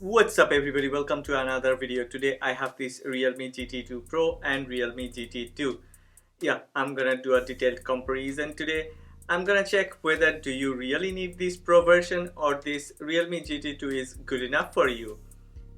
What's up everybody, welcome to another video. Today I have this Realme GT2 Pro and Realme GT2. Yeah, I'm gonna do a detailed comparison today. I'm gonna check whether do you really need this Pro version or this Realme GT2 is good enough for you.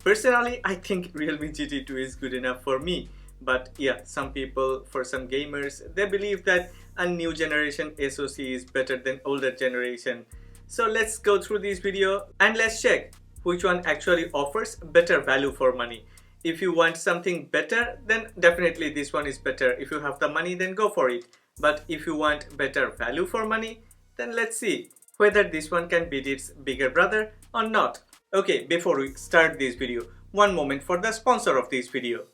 Personally, I think Realme GT2 is good enough for me. But yeah, some people, for some gamers, they believe that a new generation SoC is better than older generation. So let's go through this video and let's check which one actually offers better value for money. If you want something better, then definitely this one is better. If you have the money, then go for it. But if you want better value for money, then let's see whether this one can beat its bigger brother or not. Okay, before we start this video, one moment for the sponsor of this video.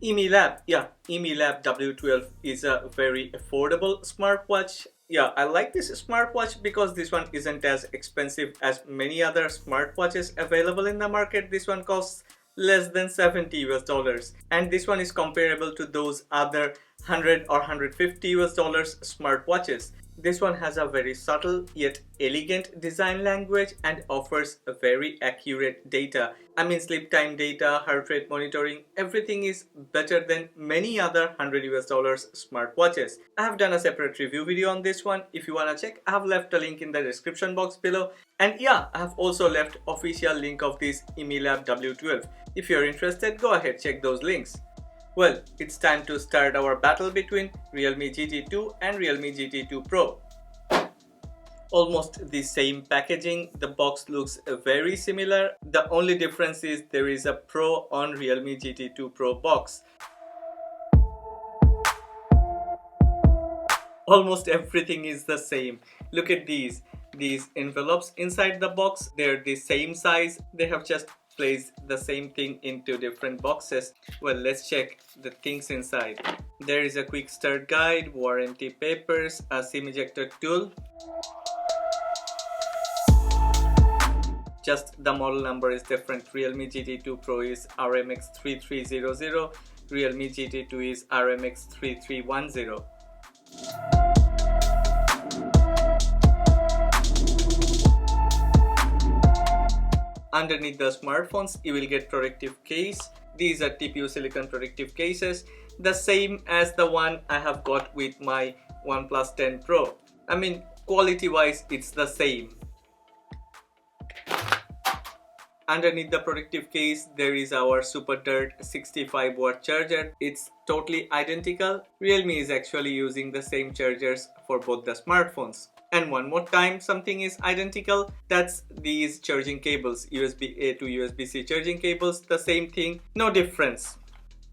EMI yeah, EMI W12 is a very affordable smartwatch. Yeah, I like this smartwatch because this one isn't as expensive as many other smartwatches available in the market. This one costs less than 70 US dollars, and this one is comparable to those other 100 or 150 US dollars smartwatches. This one has a very subtle yet elegant design language and offers a very accurate data. I mean, sleep time data, heart rate monitoring, everything is better than many other 100 US dollars smartwatches. I have done a separate review video on this one. If you wanna check, I have left a link in the description box below. And yeah, I have also left official link of this EMI W12. If you're interested, go ahead, check those links. Well, it's time to start our battle between Realme GT2 and Realme GT2 Pro. Almost the same packaging, the box looks very similar. The only difference is there is a Pro on Realme GT2 Pro box. Almost everything is the same. Look at these envelopes inside the box. They're the same size. They have just placed the same thing into different boxes. Well, let's check the things inside. There is a quick start guide, warranty papers, a SIM ejector tool. Just the model number is different. Realme GT2 Pro is RMX3300, Realme GT2 is RMX3310. Underneath the smartphones, you will get protective case. These are TPU silicone protective cases, the same as the one I have got with my OnePlus 10 Pro. I mean, quality wise, it's the same. Underneath the protective case, there is our Super Dirt 65 watt charger. It's totally identical. Realme is actually using the same chargers for both the smartphones. And one more time, something is identical. That's these charging cables, USB-A to USB-C charging cables, the same thing, no difference.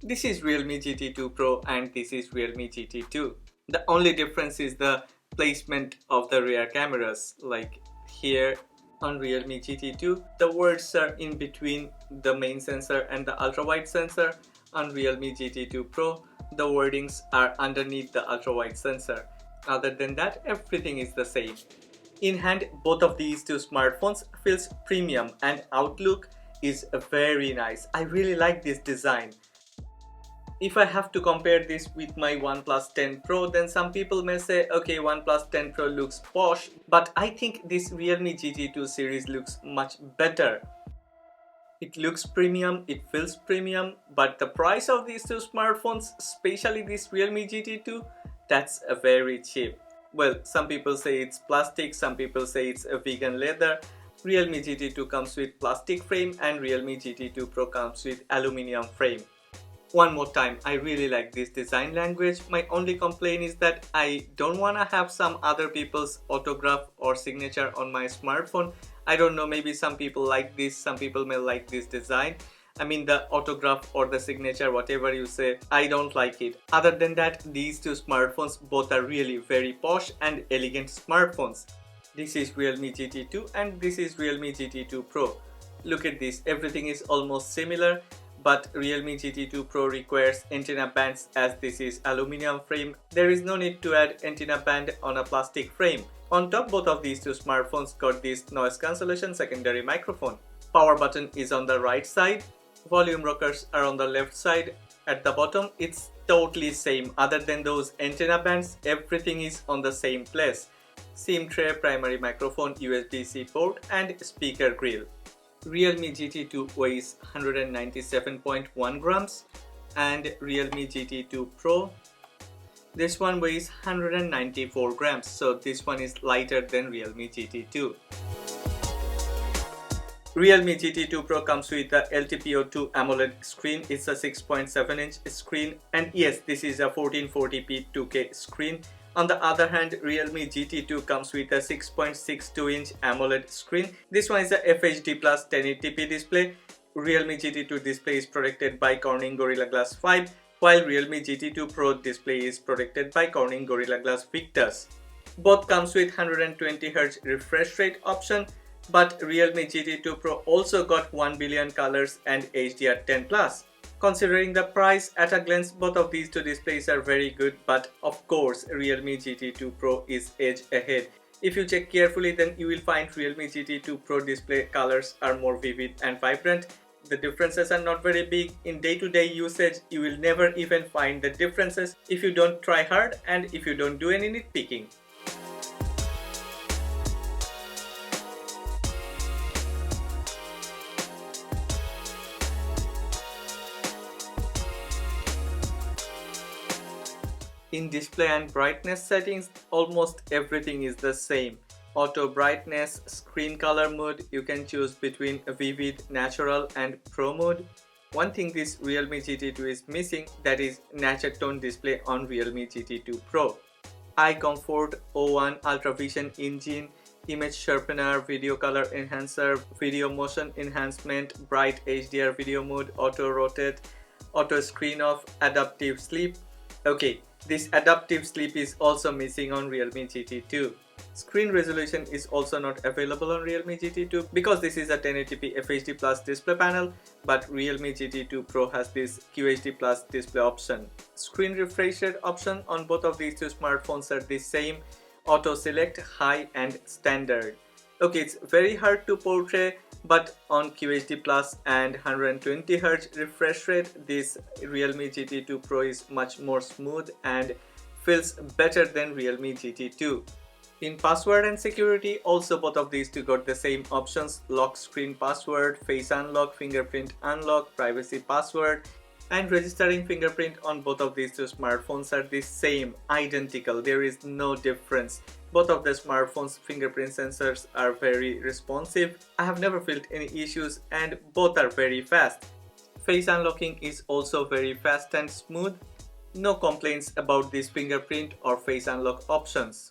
This is Realme GT2 Pro and this is Realme GT2. The only difference is the placement of the rear cameras. Like here on Realme GT2, the words are in between the main sensor and the ultra-wide sensor. On Realme GT2 Pro, the wordings are underneath the ultra-wide sensor. Other than that, everything is the same. In hand, both of these two smartphones feels premium and outlook is very nice. I really like this design. If I have to compare this with my OnePlus 10 Pro, then some people may say, okay, OnePlus 10 Pro looks posh, but I think this Realme GT2 series looks much better. It looks premium, it feels premium, but the price of these two smartphones, especially this Realme GT2, that's very cheap. Well, some people say it's plastic, some people say it's a vegan leather. Realme GT2 comes with plastic frame and Realme GT2 Pro comes with aluminum frame. One more time, I really like this design language. My only complaint is that I don't want to have some other people's autograph or signature on my smartphone. I don't know, maybe some people like this, some people may like this design. I mean, the autograph or the signature, whatever you say, I don't like it. Other than that, these two smartphones both are really very posh and elegant smartphones. This is Realme GT2 and this is Realme GT2 Pro. Look at this, everything is almost similar, but Realme GT2 Pro requires antenna bands as this is aluminum frame. There is no need to add antenna band on a plastic frame. On top, both of these two smartphones got this noise cancellation secondary microphone. Power button is on the right side. Volume rockers are on the left side. At the bottom, it's totally same. Other than those antenna bands, everything is on the same place. SIM tray, primary microphone, USB-C port and speaker grill. Realme GT2 weighs 197.1 grams and Realme GT2 Pro, this one weighs 194 grams, so this one is lighter than Realme GT2. Realme GT2 Pro comes with a LTPO2 AMOLED screen. It's a 6.7-inch screen, and yes, this is a 1440p 2K screen. On the other hand, Realme GT2 comes with a 6.62-inch AMOLED screen. This one is a FHD plus 1080p display. Realme GT2 display is protected by Corning Gorilla Glass 5, while Realme GT2 Pro display is protected by Corning Gorilla Glass Victus. Both comes with 120Hz refresh rate option, but Realme GT2 Pro also got 1 billion colors and HDR10+. Considering the price at a glance, both of these two displays are very good, but of course Realme GT2 Pro is edge ahead. If you check carefully, then you will find Realme GT2 Pro display colors are more vivid and vibrant. The differences are not very big. In day-to-day usage, you will never even find the differences if you don't try hard and if you don't do any nitpicking. In display and brightness settings, almost everything is the same. Auto brightness, screen color mode, you can choose between vivid, natural and pro mode. One thing this Realme GT2 is missing, that is nature tone display on Realme GT2 Pro. Eye comfort, O1 Ultra Vision engine, image sharpener, video color enhancer, video motion enhancement, bright HDR video mode, auto rotate, auto screen off, adaptive sleep. Okay, this adaptive sleep is also missing on Realme GT2. Screen resolution is also not available on Realme GT2 because this is a 1080p FHD Plus display panel, but Realme GT2 Pro has this QHD Plus display option. Screen refresh rate option on both of these two smartphones are the same, auto select, high and standard. Okay, it's very hard to portray, but on QHD Plus and 120Hz refresh rate, this Realme GT2 Pro is much more smooth and feels better than Realme GT2. In password and security, also both of these two got the same options: lock screen password, face unlock, fingerprint unlock, privacy password, and registering fingerprint on both of these two smartphones are the same, identical. There is no difference. Both of the smartphones' fingerprint sensors are very responsive. I have never felt any issues and both are very fast. Face unlocking is also very fast and smooth. No complaints about this fingerprint or face unlock options.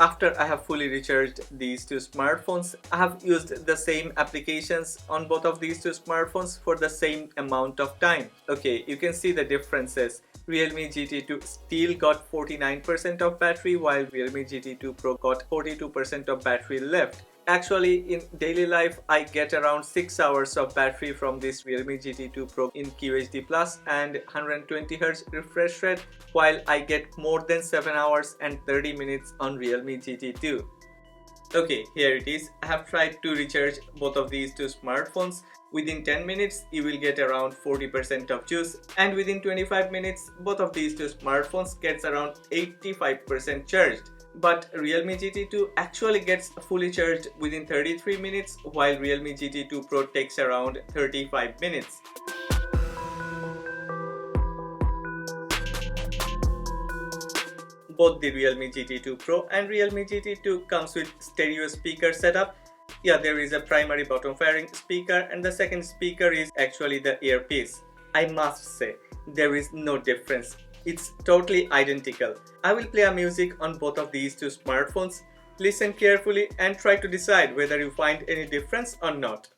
After I have fully recharged these two smartphones, I have used the same applications on both of these two smartphones for the same amount of time. Okay, you can see the differences. Realme GT2 still got 49% of battery, while Realme GT2 Pro got 42% of battery left. Actually, in daily life, I get around 6 hours of battery from this Realme GT2 Pro in QHD Plus and 120Hz refresh rate, while I get more than 7 hours and 30 minutes on Realme GT2. Okay, here it is. I have tried to recharge both of these two smartphones. Within 10 minutes, you will get around 40% of juice, and within 25 minutes, both of these two smartphones gets around 85% charged. But Realme GT2 actually gets fully charged within 33 minutes, while Realme GT2 Pro takes around 35 minutes. Both the Realme GT2 Pro and Realme GT2 comes with stereo speaker setup. Yeah, there is a primary bottom firing speaker and the second speaker is actually the earpiece. I must say, there is no difference. It's totally identical. I will play a music on both of these two smartphones. Listen carefully and try to decide whether you find any difference or not.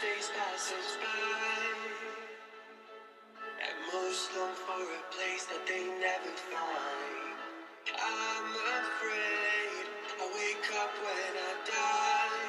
Days passes by, and most long for a place that they never find. I'm afraid I wake up when I die.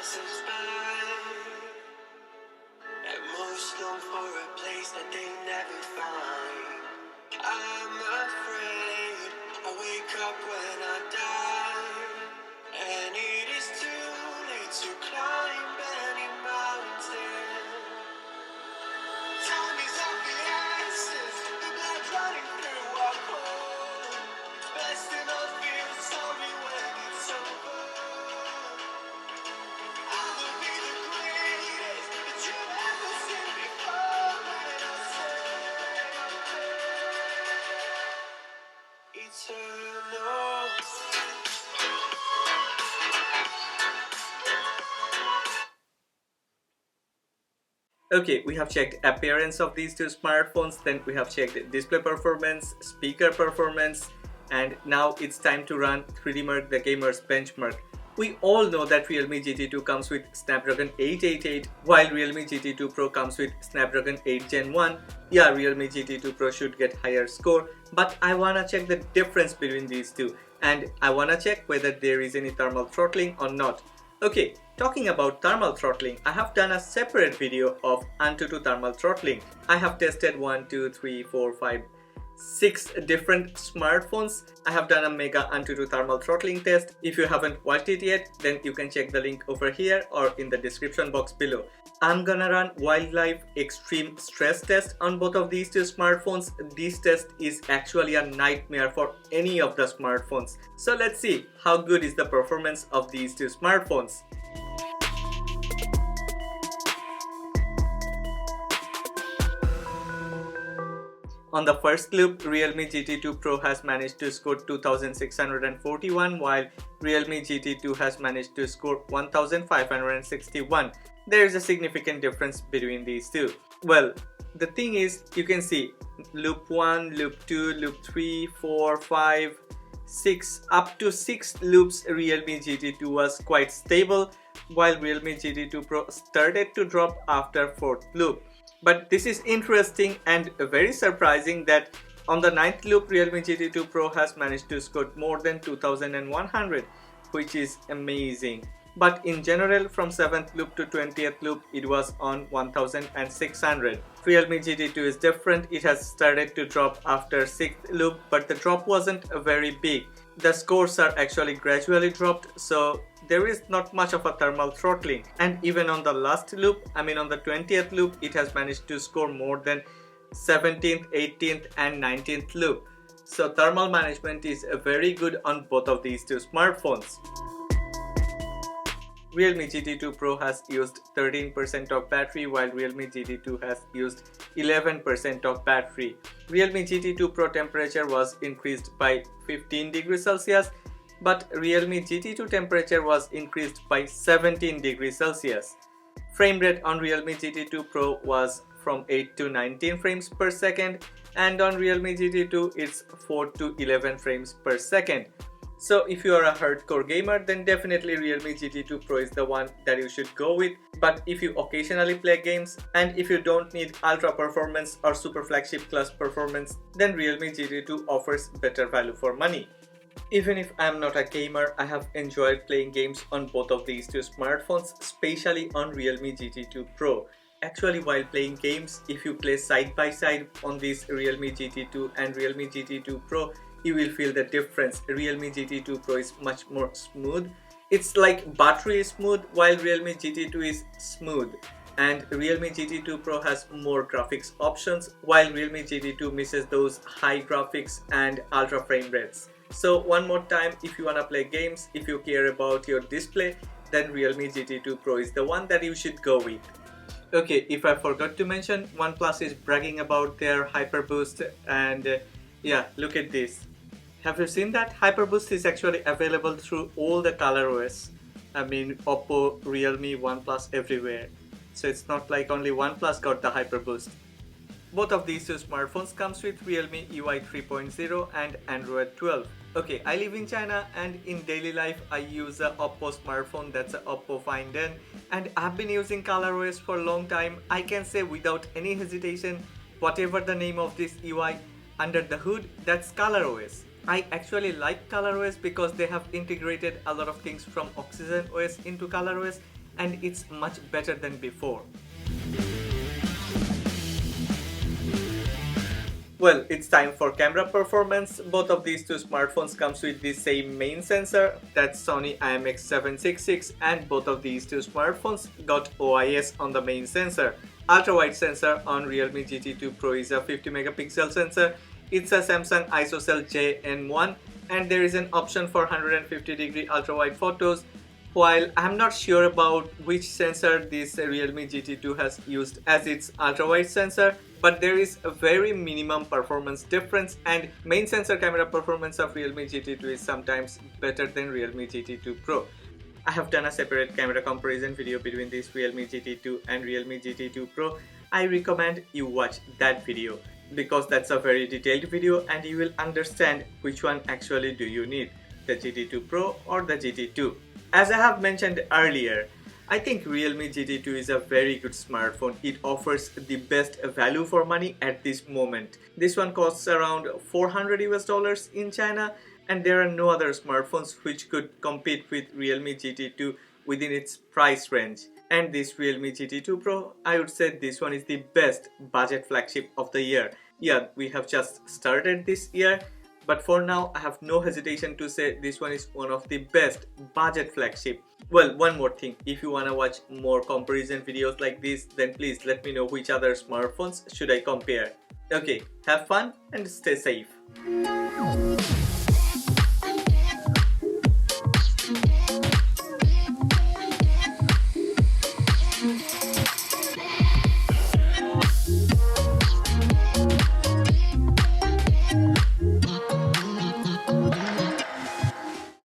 passers-by, and most long for a place that they never find. I'm afraid I wake up when I die, and it is too late to climb any mountain. Time is of the essence, the blood running through our core. It's best to not feel sorry when it's over. I will be the greatest that you've ever seen before when I say eternal. Okay, we have checked appearance of these two smartphones, then we have checked display performance, speaker performance, and now it's time to run 3D Mark the Gamer's benchmark. We all know that Realme GT2 comes with Snapdragon 888 while Realme GT2 Pro comes with Snapdragon 8 Gen 1. Yeah, Realme GT2 Pro should get higher score, but I wanna check the difference between these two, and I wanna check whether there is any thermal throttling or not. Okay, talking about thermal throttling, I have done a separate video of Antutu thermal throttling. I have tested 1, 2, 3, 4, 5, 6 different smartphones. I have done a mega Antutu thermal throttling test. If you haven't watched it yet, then you can check the link over here or in the description box below. I'm gonna run wildlife extreme stress test on both of these two smartphones. This test is actually a nightmare for any of the smartphones. So let's see how good is the performance of these two smartphones. On the first loop, Realme GT2 Pro has managed to score 2641 while Realme GT2 has managed to score 1561. There is a significant difference between these two. Well, the thing is, you can see loop 1, loop 2, loop 3, 4, 5, 6, up to 6 loops Realme GT2 was quite stable while Realme GT2 Pro started to drop after 4th loop. But this is interesting and very surprising that on the 9th loop Realme GT2 Pro has managed to score more than 2100, which is amazing. But in general, from 7th loop to 20th loop it was on 1600. Realme GT2 is different. It has started to drop after 6th loop, but the drop wasn't very big. The scores are actually gradually dropped, so there is not much of a thermal throttling. And even on the last loop, on the 20th loop, it has managed to score more than 17th, 18th and 19th loop. So thermal management is very good on both of these two smartphones. Realme GT2 Pro has used 13% of battery while Realme GT2 has used 11% of battery. Realme GT2 Pro temperature was increased by 15 degrees Celsius, but Realme GT2 temperature was increased by 17 degrees Celsius. Frame rate on Realme GT2 Pro was from 8 to 19 frames per second, and on Realme GT2 it's 4 to 11 frames per second. So if you are a hardcore gamer, then definitely Realme GT2 Pro is the one that you should go with. But if you occasionally play games and if you don't need ultra performance or super flagship class performance, then Realme GT2 offers better value for money. Even if I am not a gamer, I have enjoyed playing games on both of these two smartphones, especially on Realme GT2 Pro. Actually, while playing games, if you play side by side on this Realme GT2 and Realme GT2 Pro, you will feel the difference. Realme GT2 Pro is much more smooth. It's like buttery smooth while Realme GT2 is smooth. And Realme GT2 Pro has more graphics options while Realme GT2 misses those high graphics and ultra frame rates. So one more time, if you wanna play games, if you care about your display, then Realme GT2 Pro is the one that you should go with. Okay, if I forgot to mention, OnePlus is bragging about their HyperBoost and yeah, look at this. Have you seen that? HyperBoost is actually available through all the ColorOS. Oppo, Realme, OnePlus, everywhere. So it's not like only OnePlus got the HyperBoost. Both of these two smartphones comes with Realme UI 3.0 and Android 12. Okay, I live in China and in daily life I use a Oppo smartphone, that's a Oppo Find N, and I've been using ColorOS for a long time. I can say without any hesitation, whatever the name of this UI, under the hood, that's ColorOS. I actually like ColorOS because they have integrated a lot of things from Oxygen OS into ColorOS, and it's much better than before. Well, it's time for camera performance. Both of these two smartphones comes with the same main sensor, that's Sony IMX766, and both of these two smartphones got OIS on the main sensor. Ultra-wide sensor on Realme GT2 Pro is a 50 megapixel sensor. It's a Samsung ISOCELL JN1, and there is an option for 150-degree ultra-wide photos. While I'm not sure about which sensor this Realme GT2 has used as its ultra-wide sensor, but there is a very minimum performance difference, and main sensor camera performance of Realme GT2 is sometimes better than Realme GT2 Pro. I have done a separate camera comparison video between this Realme GT2 and Realme GT2 Pro. I recommend you watch that video because that's a very detailed video and you will understand which one actually do you need, the GT2 Pro or the GT2. As I have mentioned earlier, I think Realme GT2 is a very good smartphone. It offers the best value for money at this moment. This one costs around 400 US dollars in China, and there are no other smartphones which could compete with Realme GT2 within its price range. And this Realme GT2 Pro, I would say this one is the best budget flagship of the year. Yeah, we have just started this year, but for now I have no hesitation to say this one is one of the best budget flagship. Well, one more thing, if you wanna watch more comparison videos like this, then please let me know which other smartphones should I compare. Okay, have fun and stay safe.